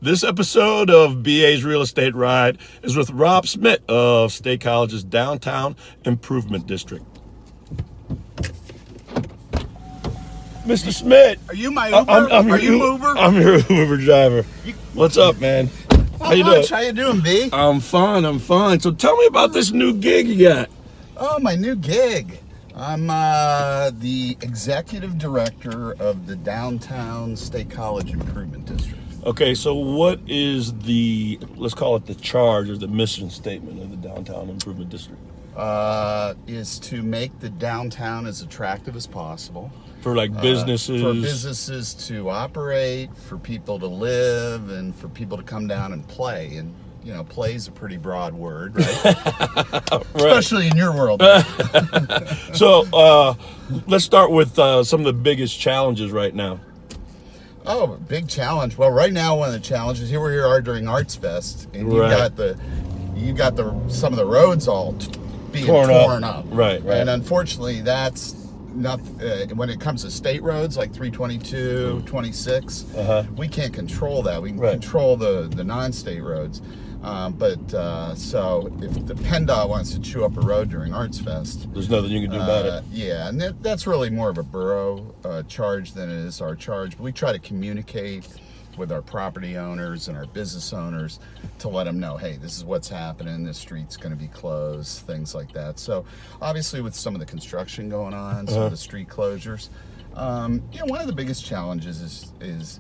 This episode of BA's Real Estate Ride is with Rob Smith of State College's Downtown Improvement District. Mr. Smith. Are you my Uber? Are you Uber? I'm your Uber driver. What's up, man? How you doing? How you doing, B? I'm fine. So tell me about this new gig you got. Oh, my new gig. I'm the executive director of the Downtown State College Improvement District. Okay, so what is the, let's call it the charge or the mission statement of the Downtown Improvement District? Is to make the downtown as attractive as possible. For like businesses? For businesses to operate, for people to live, and for people to come down and play. And, you know, play is a pretty broad word, right? Right. Especially in your world. So let's start with some of the biggest challenges right now. Oh, big challenge. Well, right now one of the challenges here we are during Arts Fest, and you got some of the roads all being torn up. Right. And unfortunately, that's not when it comes to state roads like 322, 26. We can't control that. We can control the non-state roads. So if the PennDOT wants to chew up a road during Arts Fest, there's nothing you can do about it. Yeah, and that's really more of a borough charge than it is our charge. But we try to communicate with our property owners and our business owners to let them know, hey, this is what's happening. This street's going to be closed, things like that. So obviously with some of the construction going on, some of the street closures, one of the biggest challenges is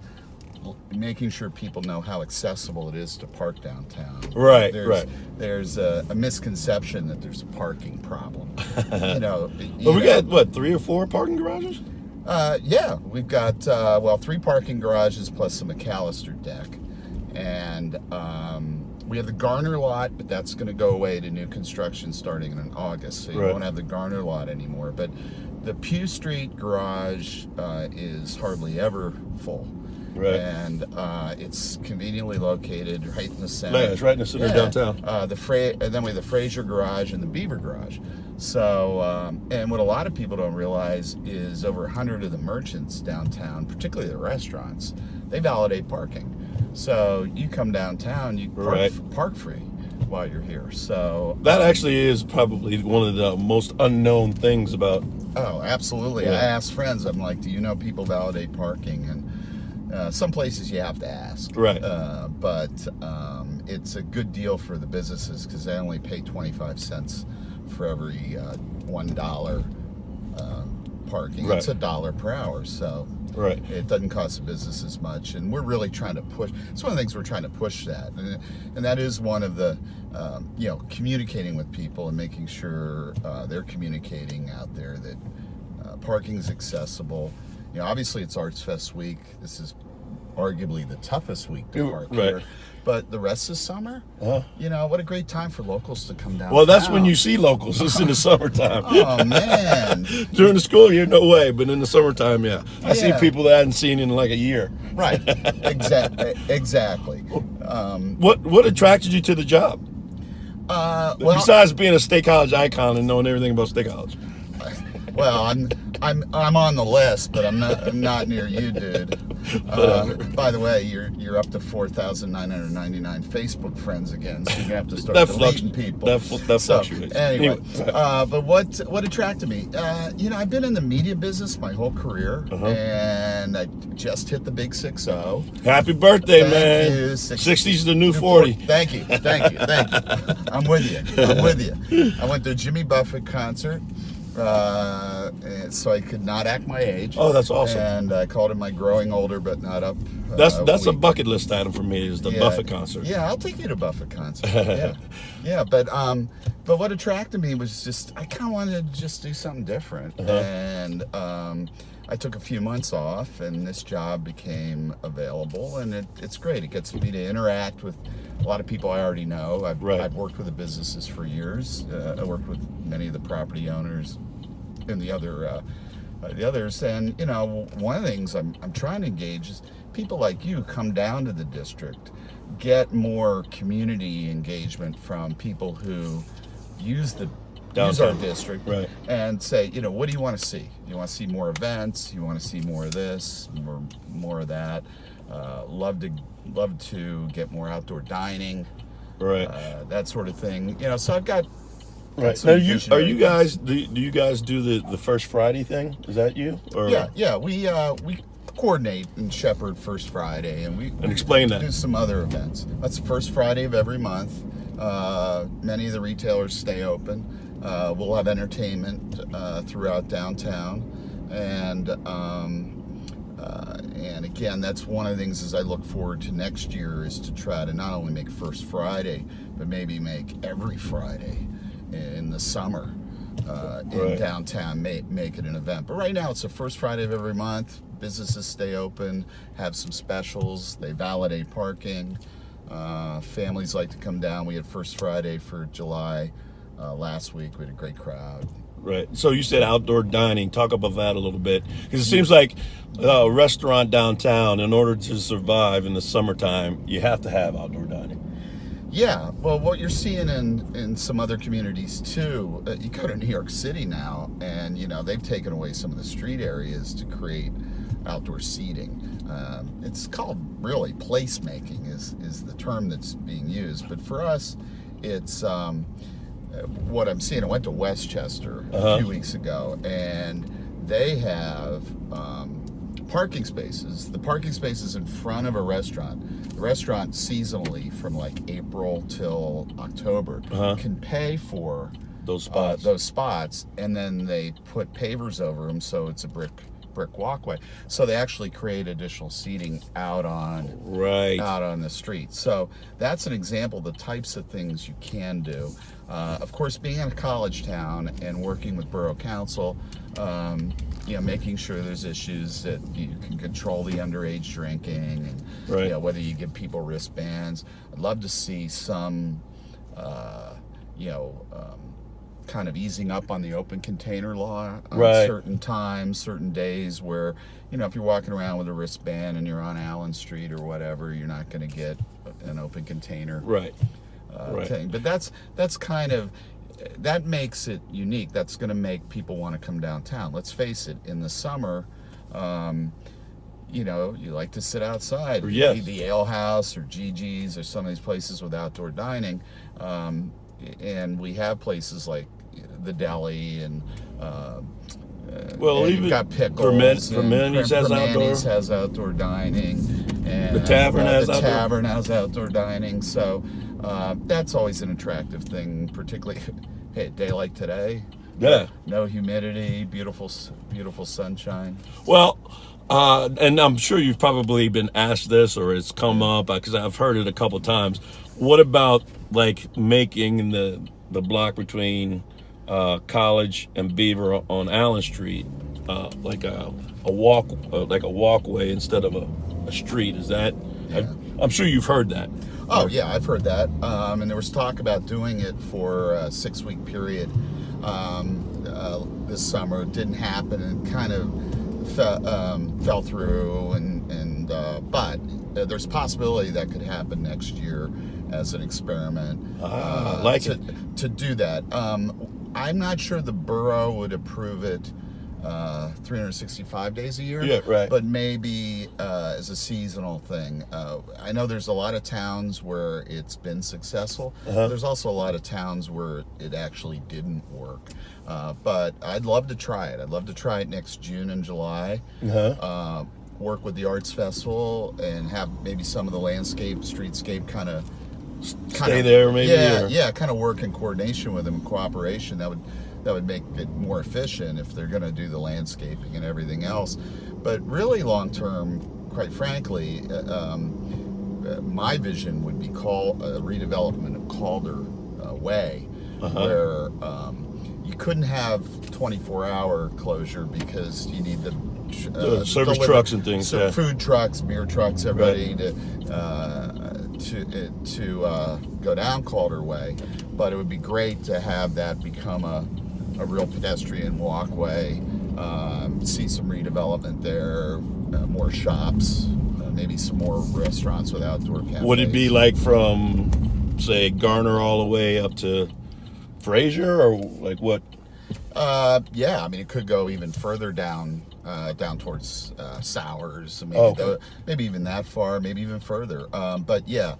making sure people know how accessible it is to park downtown. Right. There's a misconception that there's a parking problem. We got what, 3 or 4 parking garages? Yeah, we've got 3 parking garages plus the McAllister deck, and we have the Garner lot, but that's going to go away to new construction starting in August, so you won't have the Garner lot anymore. But the Pugh Street garage is hardly ever full. Right. And it's conveniently located right in the center. Yeah, it's right in the center of downtown. And then we have the Fraser garage and the Beaver garage. So, and what a lot of people don't realize is over 100 of the merchants downtown, particularly the restaurants, they validate parking. So you come downtown, you park free while you're here. So that actually is probably one of the most unknown things about. Oh, absolutely. Yeah. I ask friends, I'm like, do you know people validate parking? And some places you have to ask, right? But it's a good deal for the businesses because they only pay 25 cents for every $1 parking. It's $1 per hour, so it doesn't cost the businesses much. And we're really trying to push. It's one of the things we're trying to push that, and that is one of the communicating with people and making sure they're communicating out there that parking is accessible. Obviously it's Arts Fest week. This is arguably the toughest week to park here. But the rest of summer, what a great time for locals to come down. Well, that's when you see locals. It's in the summertime. Oh, man. During the school year, no way. But in the summertime, I see people that I hadn't seen in like a year. Right. Exactly. What attracted you to the job? Besides being a State College icon and knowing everything about State College. Well, I'm on the list, but I'm not near you, dude. By the way, you're up to 4,999 Facebook friends again, so you're gonna have to start deleting people. That fluctuates. Anyway, but what attracted me? I've been in the media business my whole career, and I just hit the big 60. Happy birthday, man! You. 60's the new 40. Thank you. I'm with you. I went to a Jimmy Buffett concert. So I could not act my age. Oh, that's awesome! And I called it my growing older, but not up. That's a bucket list item for me. Is the Buffett concert? Yeah, I'll take you to Buffett concert. yeah. But what attracted me was just I kind of wanted to just do something different, and I took a few months off, and this job became available, and it's great. It gets me to interact with a lot of people I already know. I've worked with the businesses for years. I worked with many of the property owners and the others. And one of the things I'm trying to engage is people like you come down to the district, get more community engagement from people who use our district, and say, what do you want to see? You want to see more events? You want to see more of this, more of that? Love to get more outdoor dining, Right. that sort of thing. So I've got. Right. some Now, are visionary you guys? Do you guys do the First Friday thing? Is that you? Or? Yeah. We coordinate and shepherd First Friday, and we explain that. do some other events. That's the first Friday of every month. Many of the retailers stay open. We'll have entertainment throughout downtown, and again, that's one of the things as I look forward to next year is to try to not only make First Friday, but maybe make every Friday in the summer in downtown, make it an event. But right now it's the first Friday of every month. Businesses stay open, have some specials, they validate parking. Families like to come down. We had First Friday for July last week. We had a great crowd. Right. So you said outdoor dining. Talk about that a little bit, because it seems like a restaurant downtown, in order to survive in the summertime, you have to have outdoor dining. Yeah, well, what you're seeing in some other communities too, you go to New York City now, and they've taken away some of the street areas to create outdoor seating. It's called really placemaking is the term that's being used, but for us, it's what I'm seeing. I went to Westchester a few weeks ago, and they have parking spaces. The parking spaces in front of a restaurant. The restaurant seasonally from like April till October can pay for those spots, and then they put pavers over them, so it's a brick walkway. So they actually create additional seating out on the street. So that's an example of the types of things you can do. Of course, being in a college town and working with Borough Council, making sure there's issues that you can control the underage drinking, and whether you give people wristbands. I'd love to see some, kind of easing up on the open container law on certain times, certain days where, if you're walking around with a wristband and you're on Allen Street or whatever, you're not going to get an open container thing. But that's kind of, that makes it unique. That's going to make people want to come downtown. Let's face it, in the summer, you like to sit outside. The Ale House or Gigi's or some of these places with outdoor dining. And we have places like the Deli and even you've got Pickles. Primanti's has outdoor dining, and the Tavern has outdoor dining. So that's always an attractive thing, particularly a day like today. Yeah. No humidity, beautiful sunshine. Well, and I'm sure you've probably been asked this, or it's come up, because I've heard it a couple times. What about like making the block between College and Beaver on Allen Street like a walkway instead of a street? Is that? Yeah. I'm sure you've heard that. Oh yeah, I've heard that. And there was talk about doing it for a 6-week period this summer. It didn't happen, and kind of fell through. But there's a possibility that could happen next year as an experiment. To do that. I'm not sure the borough would approve it 365 days a year. Yeah, right. But maybe as a seasonal thing. I know there's a lot of towns where it's been successful. There's also a lot of towns where it actually didn't work. But I'd love to try it. I'd love to try it next June and July. Work with the Arts Festival and have maybe some of the streetscape kind of stay there, maybe. Yeah, kind of work in coordination with them, cooperation. That would make it more efficient if they're going to do the landscaping and everything else. But really, long term, quite frankly, my vision would be a redevelopment of Calder Way, where you couldn't have 24-hour closure because you need the service trucks and things. So food trucks, beer trucks, everybody to go down Calder Way. But it would be great to have that become a real pedestrian walkway. See some redevelopment there, more shops, maybe some more restaurants with outdoor cafes. Would it be like from, say, Garner all the way up to Fraser, or like what? Yeah, I mean, it could go even further down down towards Sowers, maybe Oh, okay. maybe even that far, maybe even further. But yeah,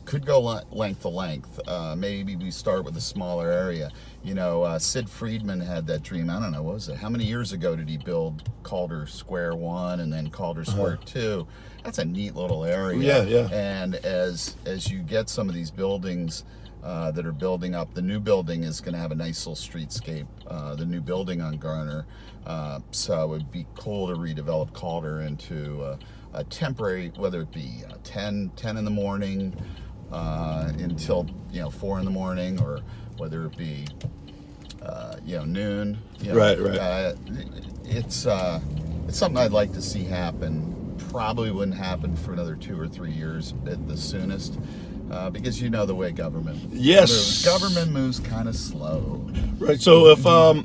could go length to length. Maybe we start with a smaller area. You know, Sid Friedman had that dream. I don't know, what was it? How many years ago did he build Calder Square 1 and then Calder Square 2? That's a neat little area. Yeah, yeah. And as you get some of these buildings that are building up, the new building is going to have a nice little streetscape. The new building on Garner, so it would be cool to redevelop Calder into a temporary, whether it be 10 in the morning until 4 in the morning, or whether it be noon. Right. It's something I'd like to see happen. Probably wouldn't happen for another 2 or 3 years at the soonest, because you know the way government Yes. moves. Government moves kind of slow. Right. So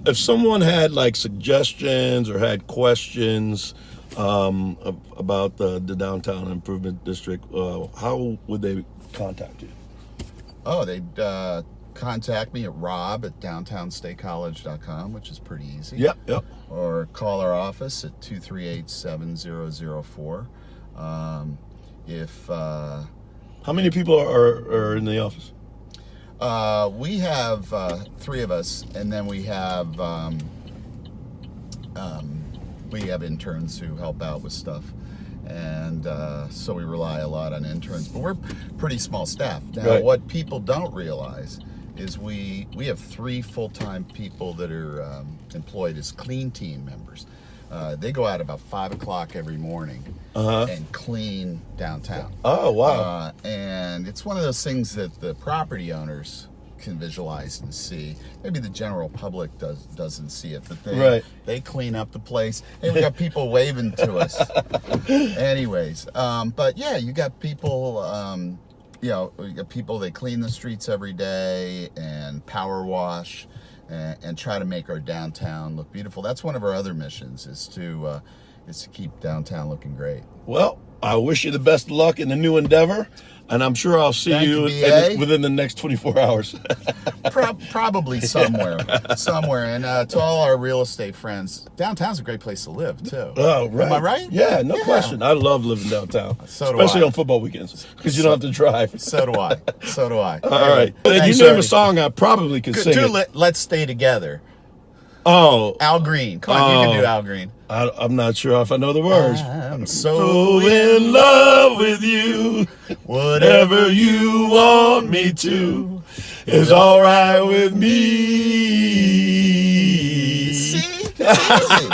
if someone had like suggestions or had questions about the downtown improvement district, how would they contact you? Oh, they'd contact me at rob@downtownstatecollege.com, which is pretty easy. Yep. Or call our office at 238-7004. How many people are in the office? We have 3 of us, and then we have interns who help out with stuff, and so we rely a lot on interns. But we're pretty small staff. Now, Right. what people don't realize is we have 3 full-time people that are employed as clean team members. They go out about 5 o'clock every morning and clean downtown. Oh, wow. And it's one of those things that the property owners can visualize and see. Maybe the general public doesn't see it, but they clean up the place. Hey, we got people waving to us. Anyways, but yeah, you got people. We got people. They clean the streets every day and power wash and try to make our downtown look beautiful. That's one of our other missions, is to keep downtown looking great. Well, I wish you the best of luck in the new endeavor, and I'm sure I'll see Thank you you, BA. within the next 24 hours. Probably somewhere. And to all our real estate friends, downtown's a great place to live too. Oh, right. Am I right? Yeah, no question. I love living downtown, So do especially I. on football weekends, because you don't have to drive. So do I. All right. If Thanks, you name a Ernie. song, I probably could sing it. Let's Stay Together. Oh, Al Green. Come on, you can do Al Green. I'm not sure if I know the words. I'm So so in love with you, whatever you want me to is all right with me. See? It's easy.